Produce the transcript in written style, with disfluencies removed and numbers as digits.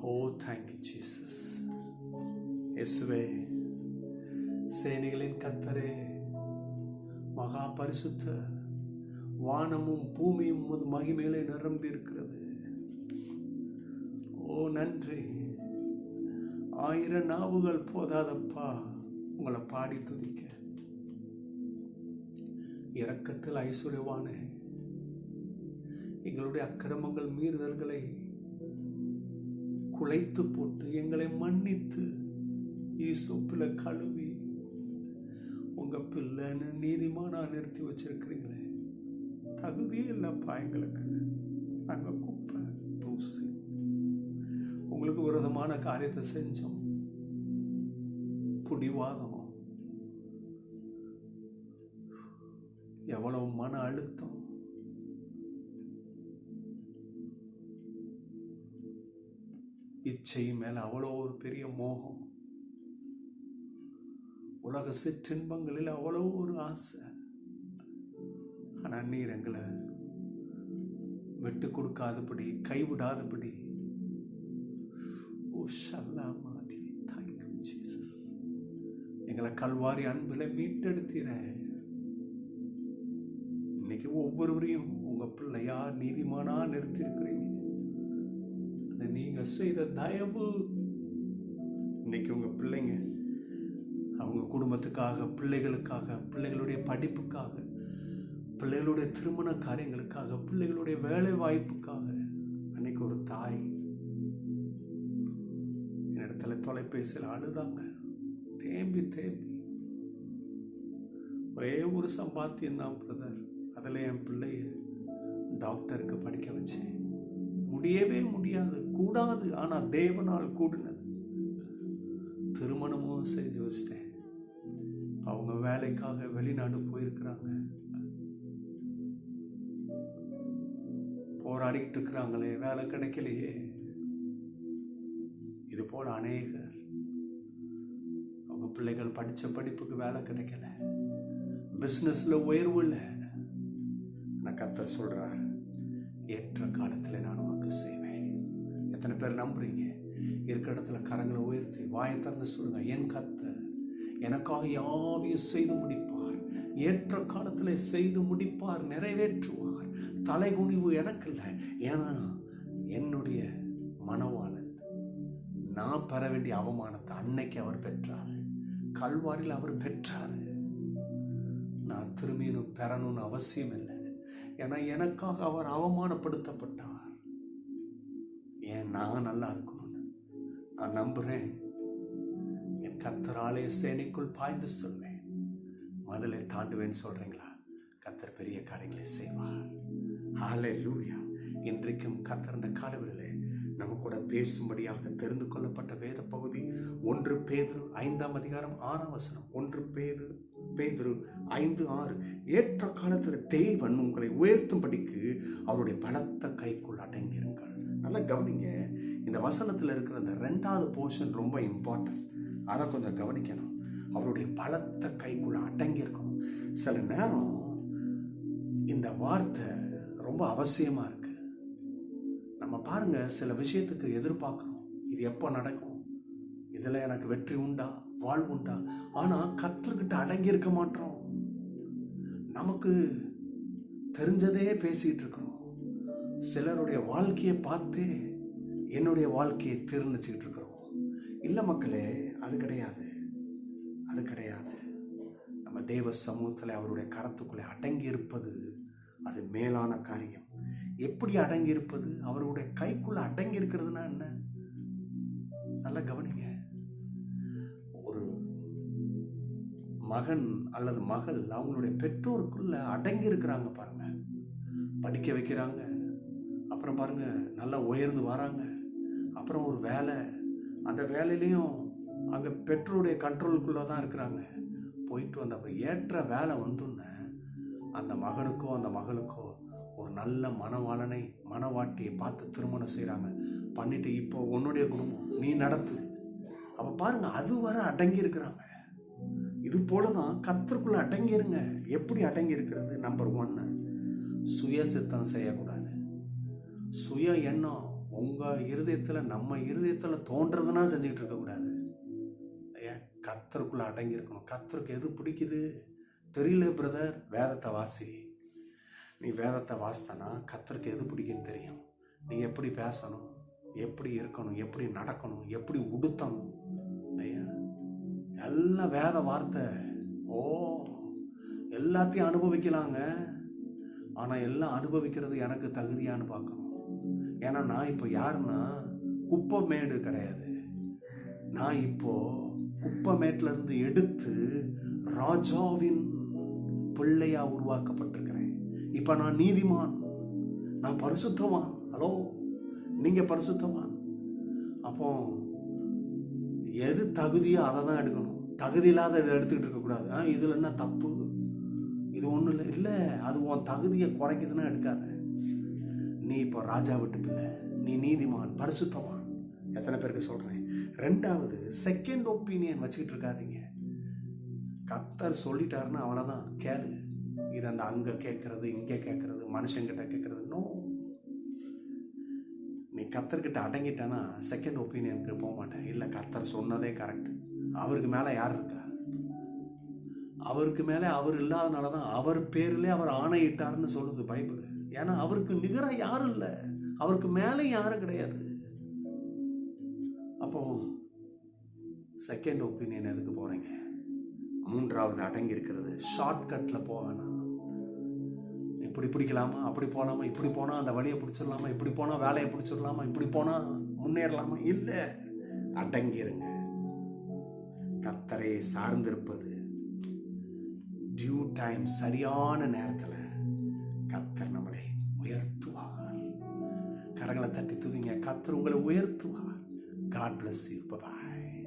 ஓ thank you Jesus. இயேசுவே, சேனைகளின் கர்த்தரே, மகா பரிசுத்த, வானமும் பூமியும் உமது மகிமையிலே நிரம்பி இருக்கிறது. ஓ நன்றி. 1000 நாவுகள் போதாதப்பா உங்களை பாடி துதிக்க. இரக்கத்தில் ஐஸ்வர்யவானே, எங்களுடைய அக்கிரமங்கள் மீறுதல்களை குலைத்து போட்டு எங்களை மன்னித்து ஈசோப்பில கழுவி உங்க பிள்ளைன்னு நீதிமானா நிறுத்தி வச்சிருக்கிறீங்களே. தகுதியே இல்லப்பா எங்களுக்கு. நாங்க குப்பை தூசி. உங்களுக்கு விரோதமான காரியத்தை செஞ்சோம். புடிவாதம், எவ்வளவு மன அழுத்தம், இச்சை மேல அவ்வளோ ஒரு பெரிய மோகம், உலக சிற்றின்பங்களில் அவ்வளோ ஒரு ஆசை. ஆனா நீர் எங்களை விட்டு கொடுக்காதபடி, கைவிடாதபடி, ஓ ஷல்லாமாதி, தேங்க்யூ ஜீசஸ், எங்களை கல்வாரி அன்பில் மீட்டெடுத்தீர. இன்னைக்கு ஒவ்வொருவரையும் உங்க பிள்ளையா நீதிமானா நிறுத்திருக்கிறீங்க. அதை நீங்க செய்த தயவு. இன்னைக்கு உங்க பிள்ளைங்க அவங்க குடும்பத்துக்காக, பிள்ளைகளுக்காக, பிள்ளைகளுடைய படிப்புக்காக, பிள்ளைகளுடைய திருமண காரியங்களுக்காக, பிள்ளைகளுடைய வேலை வாய்ப்புக்காக, அன்னைக்கு ஒரு தாய் என்னிடத்துல தொலைபேசியில் அழுதாங்க. தேம்பி தேம்பி, ஒரே ஒரு சம்பாத்தியம் தான் பிரதர், அதில் என் பிள்ளைய டாக்டருக்கு படிக்க வச்சேன். முடியவே முடியாது, கூடாது. ஆனால் தேவனால் கூடினது. திருமணமும் செஞ்சு வச்சிட்டேன். அவங்க வேலைக்காக வெளிநாடு போயிருக்கிறாங்க. போராடிக்கிட்டு இருக்கிறாங்களே, வேலை கிடைக்கலையே. இது போல அநேகர், அவங்க பிள்ளைகள் படிச்ச படிப்புக்கு வேலை கிடைக்கல, பிசினஸ்ல உயர்வு இல்லை. நான் கர்த்தர் சொல்றார், ஏற்ற காலத்துல நான் உனக்கு செய்வேன். எத்தனை பேர் நம்புறீங்க? இருக்கிற இடத்துல கரங்களை உயர்த்தி வாயை திறந்து சொல்லுங்க, என் கர்த்தர் எனக்காக யாவையும் செய்து முடிப்பார். ஏற்ற காலத்தில் செய்து முடிப்பார், நிறைவேற்றுவார். தலைகுனிவு எனக்கு இல்லை. ஏன்னா என்னுடைய மனவாளன் நான் பெற வேண்டிய அவமானத்தை அன்னைக்கு அவர் பெற்றார். கல்வாரில் அவர் பெற்றார். நான் திரும்பியும் பெறணும்னு அவசியம் இல்லை. ஏன்னா எனக்காக அவர் அவமானப்படுத்தப்பட்டார். ஏன் நான் நல்லா இருக்கணும்னு நான் நம்புறேன். என் கர்த்தராலே சேனைக்குள் பாய்ந்து சொல்வேன், மதிலை தாண்டுவேன்னு சொல்றீங்களா? கர்த்தர் பெரிய காரியங்களை செய்வார். ஹல்லேலூயா. இன்றைக்கும் கர்த்தர் இந்த காலவெளியிலே நம்ம கூட பேசும்படியாக தெரிந்து கொள்ளப்பட்ட வேத பகுதி 1 பேதுரு 5ஆம் அதிகாரம் 6ஆம் வசனம். 1 பேதுரு 5:6. ஏற்ற காலத்தில் தேவன் உங்களை உயர்த்தும்படிக்கு அவருடைய பலத்த கைக்குள் அடங்கிருங்கள். நல்லா கவனிங்க. இந்த வசனத்தில் இருக்கிற இந்த 2வது போர்ஷன் ரொம்ப இம்பார்ட்டன்ட். அதை கொஞ்சம் கவனிக்கணும். அவருடைய பலத்த கைக்குள்ள அடங்கி இருக்கணும். சில நேரம் இந்த வார்த்தை ரொம்ப அவசியமா இருக்கு. நம்ம பாருங்க, சில விஷயத்துக்கு எதிர்பார்க்கிறோம், இது எப்போ நடக்கும், இதுல எனக்கு வெற்றி உண்டா, வாழ்வு உண்டா. ஆனா கர்த்தர்கிட்ட அடங்கி இருக்க மாட்டோம். நமக்கு தெரிஞ்சதே பேசிட்டு இருக்கிறோம். சிலருடைய வாழ்க்கையை பார்த்தே என்னுடைய வாழ்க்கையை தீர்ணிச்சுக்கிட்டு இருக்கிறோம். இல்லை மக்களே, அது கிடையாது, அது கிடையாது. நம்ம தேவ சமூகத்தில் அவருடைய கரத்துக்குள்ளே அடங்கி இருப்பது அது மேலான காரியம். எப்படி அடங்கி இருப்பது? அவருடைய கைக்குள்ள அடங்கி இருக்கிறதுனா என்ன? நல்லா கவனிங்க. ஒரு மகன் அல்லது மகள் அவங்களுடைய பெற்றோருக்குள்ள அடங்கி இருக்கிறாங்க பாருங்க. படிக்க வைக்கிறாங்க, அப்புறம் பாருங்க நல்லா உயர்ந்து வராங்க, அப்புறம் ஒரு வேலை, அந்த வேலையிலையும் அங்கே பெற்றோருடைய கண்ட்ரோலுக்குள்ளே தான் இருக்கிறாங்க. போயிட்டு வந்த அப்புறம் ஏற்ற வேலை வந்துன்னு அந்த மகனுக்கோ அந்த மகளுக்கோ ஒரு நல்ல மனவாளனை மனவாட்டியை பார்த்து திருமணம் செய்கிறாங்க. பண்ணிட்டு இப்போ உன்னுடைய குடும்பம் நீ நடத்து. அப்போ பாருங்க, அது வர அடங்கி இருக்கிறாங்க. இது போல தான் கர்த்தருக்குள்ள அடங்கிருங்க. எப்படி அடங்கி இருக்கிறது? நம்பர் 1, சுய சித்தம் செய்யக்கூடாது. சுய எண்ணம் உங்கள் இருதயத்தில் நம்ம இருதயத்தில் தோன்றதுன்னா செஞ்சுக்கிட்டு இருக்கக்கூடாது. ஏன் கர்த்தருக்குள்ளே அடங்கி இருக்கணும். கர்த்தருக்கு எது பிடிக்குது தெரியல பிரதர், வேதத்தை வாசி. நீ வேதத்தை வாசித்தனா கர்த்தருக்கு எது பிடிக்குன்னு தெரியும். நீ எப்படி பேசணும், எப்படி இருக்கணும், எப்படி நடக்கணும், எப்படி உடுத்தணும். ஐயா எல்லாம் வேத வார்த்தை. எல்லாத்தையும் அனுபவிக்கலாங்க. ஆனால் எல்லாம் அனுபவிக்கிறது எனக்கு தகுதியான்னு பார்க்கணும். ஏன்னா நான் இப்போ யாருன்னா குப்பை மேடு கிடையாது. நான் இப்போ குப்பை மேட்டிலேருந்து எடுத்து ராஜாவின் பிள்ளையா உருவாக்கப்பட்டிருக்கிறேன். இப்போ நான் நீதிமான், நான் பரிசுத்தவான். ஹலோ, நீங்கள் பரிசுத்தவான். அப்போ எது தகுதியோ அதை தான் எடுக்கணும். தகுதி இல்லாத இதை எடுத்துக்கிட்டு இருக்கக்கூடாது. இதில் என்ன தப்பு, இது ஒன்றும் இல்லை. இல்லை, அது உன் தகுதியை குறைக்குதுன்னா எடுக்காத. நீ இப்போ ராஜா விட்டு பிள்ளை, நீ நீதிமான், பரிசுத்தவான். எத்தனை பேருக்கு சொல்கிறேன்? ரெண்டாவது, செகண்ட் ஒப்பீனியன் வச்சுக்கிட்டு இருக்காதீங்க. கர்த்தர் சொல்லிட்டாருன்னா அவ்வளோதான், கேளு. இது அந்த அங்கே கேட்கறது, இங்கே கேட்கறது, மனுஷங்கிட்ட கேட்கறது. நோ, நீ கர்த்தர்கிட்ட அடங்கிட்டானா செகண்ட் ஒப்பீனியனுக்கு போக மாட்டேன். இல்லை, கர்த்தர் சொன்னதே கரெக்ட். அவருக்கு மேலே யார் இருக்கா? அவருக்கு மேலே அவர் இல்லாதனால தான் அவர் பேரிலே அவர் ஆணையிட்டார்னு சொல்லுது பைபிள். ஏன்னா அவருக்கு நிகராக யாரும் இல்லை, அவருக்கு மேலே யாரும் கிடையாது. அப்போ செகண்ட் ஒப்பீனியன் எதுக்கு போகிறீங்க? மூன்றாவது அடங்கி இருக்கிறது. ஷார்ட்கட்டில் போவேனா, இப்படி பிடிக்கலாமா, அப்படி போகலாமா, இப்படி போனால் அந்த வழியை பிடிச்சிடலாமா, இப்படி போனால் வேலையை பிடிச்சிடலாமா, இப்படி போனால் முன்னேறலாமா? இல்லை, அடங்கிருங்க. கர்த்தரை சார்ந்திருப்பது டியூ டைம், சரியான நேரத்தில் கர்த்தர் நம்மளை உயர்த்துவார். கரங்களை தட்டி துதிங்க. கர்த்தர் உங்களை உயர்த்துவார். God bless you. Bye bye.